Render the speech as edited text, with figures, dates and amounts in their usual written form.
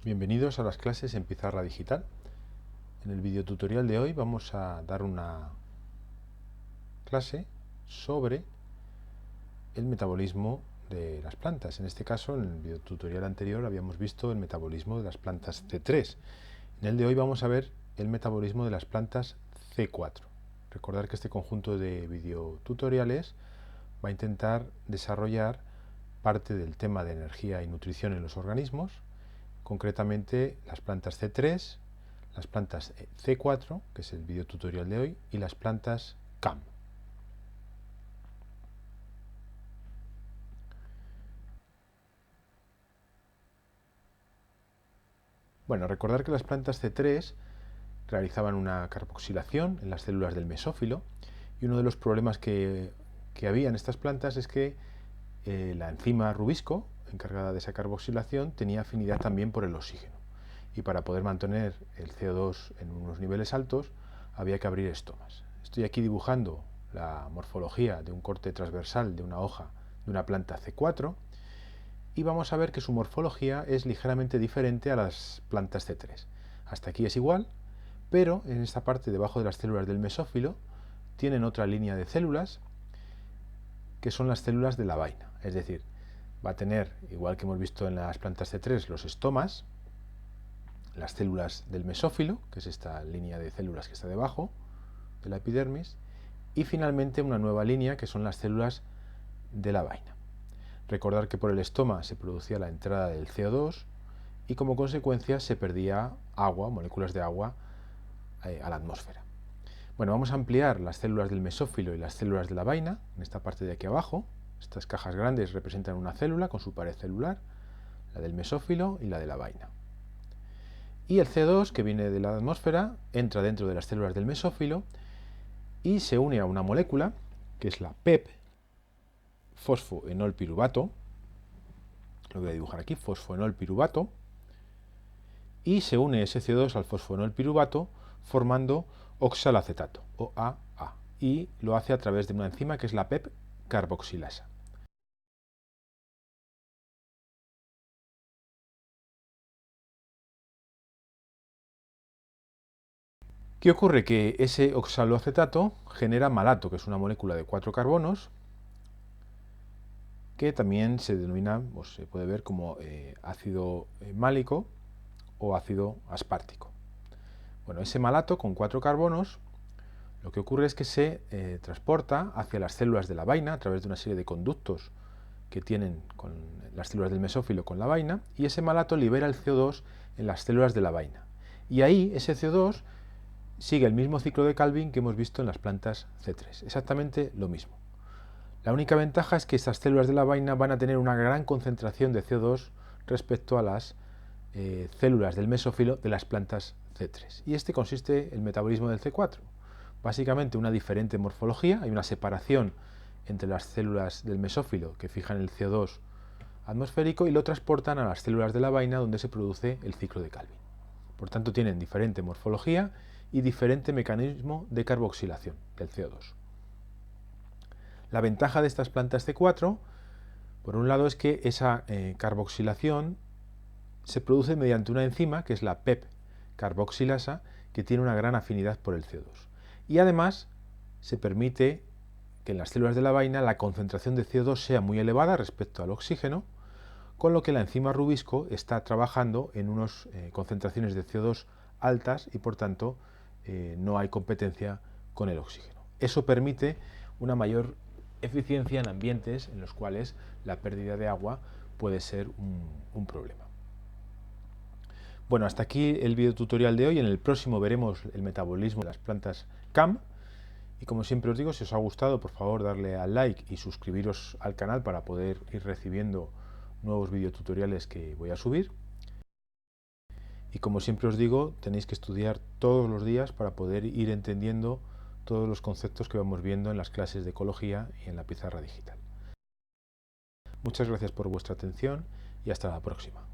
Bienvenidos a las clases en Pizarra Digital. En el video tutorial de hoy vamos a dar una clase sobre el metabolismo de las plantas. En este caso, en el video tutorial anterior habíamos visto el metabolismo de las plantas C3. En el de hoy vamos a ver el metabolismo de las plantas C4. Recordar que este conjunto de videotutoriales va a intentar desarrollar parte del tema de energía y nutrición en los organismos, concretamente las plantas C3, las plantas C4, que es el video tutorial de hoy, y las plantas CAM. Bueno, recordar que las plantas C3 realizaban una carboxilación en las células del mesófilo, y uno de los problemas que había en estas plantas es que la enzima rubisco, encargada de esa carboxilación, tenía afinidad también por el oxígeno. Y para poder mantener el CO2 en unos niveles altos, había que abrir estomas. Estoy aquí dibujando la morfología de un corte transversal de una hoja de una planta C4, y vamos a ver que su morfología es ligeramente diferente a las plantas C3. Hasta aquí es igual, pero en esta parte debajo de las células del mesófilo tienen otra línea de células que son las células de la vaina. Es decir, va a tener, igual que hemos visto en las plantas C3, los estomas, las células del mesófilo, que es esta línea de células que está debajo de la epidermis, y finalmente una nueva línea que son las células de la vaina. Recordar que por el estoma se producía la entrada del CO2 y como consecuencia se perdía agua, moléculas de agua, a la atmósfera. Bueno, vamos a ampliar las células del mesófilo y las células de la vaina, en esta parte de aquí abajo. Estas cajas grandes representan una célula con su pared celular, la del mesófilo y la de la vaina. Y el CO2, que viene de la atmósfera, entra dentro de las células del mesófilo y se une a una molécula, que es la PEP, fosfoenolpiruvato, lo voy a dibujar aquí, fosfoenolpiruvato, y se une ese CO2 al fosfoenolpiruvato formando oxalacetato, OAA, y lo hace a través de una enzima que es la PEP carboxilasa. ¿Qué ocurre? Que ese oxaloacetato genera malato, que es una molécula de 4 carbonos, que también se denomina, o se puede ver como ácido málico o ácido aspartico. Bueno, ese malato con 4 carbonos, lo que ocurre es que se transporta hacia las células de la vaina a través de una serie de conductos que tienen con las células del mesófilo con la vaina, y ese malato libera el CO2 en las células de la vaina. Y ahí ese CO2 sigue el mismo ciclo de Calvin que hemos visto en las plantas C3, exactamente lo mismo. La única ventaja es que estas células de la vaina van a tener una gran concentración de CO2 respecto a las células del mesófilo de las plantas C3. Y este consiste el metabolismo del C4. Básicamente una diferente morfología, hay una separación entre las células del mesófilo que fijan el CO2 atmosférico y lo transportan a las células de la vaina donde se produce el ciclo de Calvin. Por tanto, tienen diferente morfología y diferente mecanismo de carboxilación del CO2. La ventaja de estas plantas C4, por un lado, es que esa carboxilación se produce mediante una enzima, que es la PEP carboxilasa, que tiene una gran afinidad por el CO2. Y además se permite que en las células de la vaina la concentración de CO2 sea muy elevada respecto al oxígeno, con lo que la enzima rubisco está trabajando en unas concentraciones de CO2 altas y por tanto no hay competencia con el oxígeno. Eso permite una mayor eficiencia en ambientes en los cuales la pérdida de agua puede ser un problema. Bueno, hasta aquí el video tutorial de hoy. En el próximo veremos el metabolismo de las plantas CAM. Y como siempre os digo, si os ha gustado, por favor darle al like y suscribiros al canal para poder ir recibiendo nuevos videotutoriales que voy a subir. Y como siempre os digo, tenéis que estudiar todos los días para poder ir entendiendo todos los conceptos que vamos viendo en las clases de ecología y en la pizarra digital. Muchas gracias por vuestra atención y hasta la próxima.